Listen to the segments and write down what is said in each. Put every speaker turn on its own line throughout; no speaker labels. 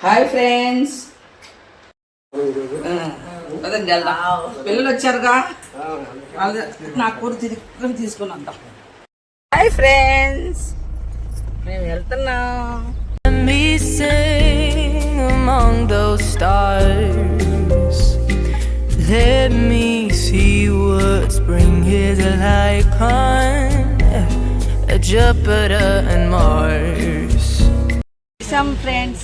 Hi friends, పదండి వెళ్దాం. పిల్లలు వచ్చారుగా, నా కూర తిరిగి తీసుకుని వద్దాం. హాయ్ ఫ్రెండ్స్, మేము వెళ్తున్నాం.
Me sing among those stars. Let me see what spring is like on Jupiter and Mars.
Some friends.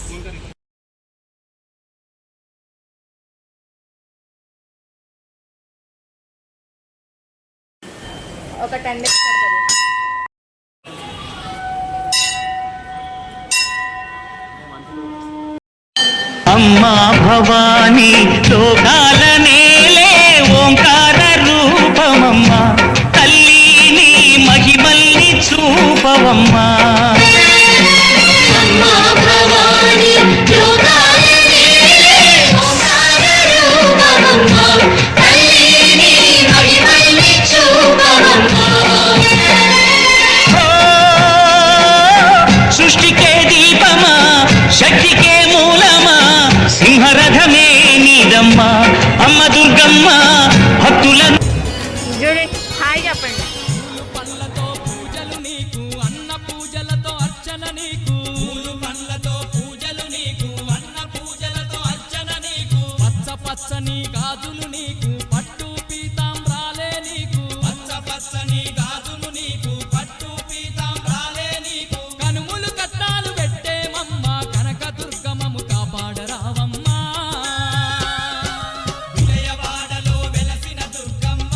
ఒక 10 minutes పడుతుంది.
అమ్మా భవానీ లోకాల నేలే ఓంకార రూపమమ్మా, తల్లి నీ మహిమల్ని చూపవమ్మా. సృష్టికే దీపమా, శక్తికే మూలమా, సింహరథమే నీదమ్మా, అమ్మ దుర్గమ్మ భక్తులను
హాయ్ చెప్పండి.
పండ్లతో పూజలు నీకు, అన్న పూజలతో అర్చన నీకు. పూలు పండ్లతో పూజలు నీకు, అన్న పూజలతో అర్చన నీకు. పచ్చ పచ్చని గాజులు నీకు, పట్టు పీతాంబ్రాలే నీకు. పచ్చ పచ్చని గాజులు నీకు, పట్టు పీతాంబ్రాలే నీకు. కనుములు కట్టాలు పెట్టేమమ్మ, కనక దుర్గమము కాపాడరావమ్మా. విజయవాడలో వెలసిన దుర్గమ్మ,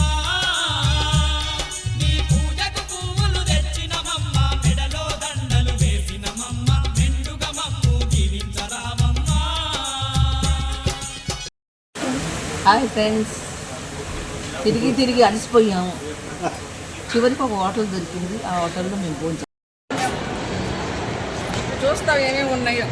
నీ పూజకు పువ్వులు తెచ్చినమమ్మ, మెడలో దండలు వేసినమమ్మ, మెండుగా మమ్ము దీవించరావమ్మా.
హాయ్ ఫ్రెండ్స్, తిరిగి అలసిపోయాము. చివరికి ఒక హోటల్ దొరికింది. ఆ హోటల్లో మేము భోజనం చూస్తాం ఏమేమి ఉన్నాయో.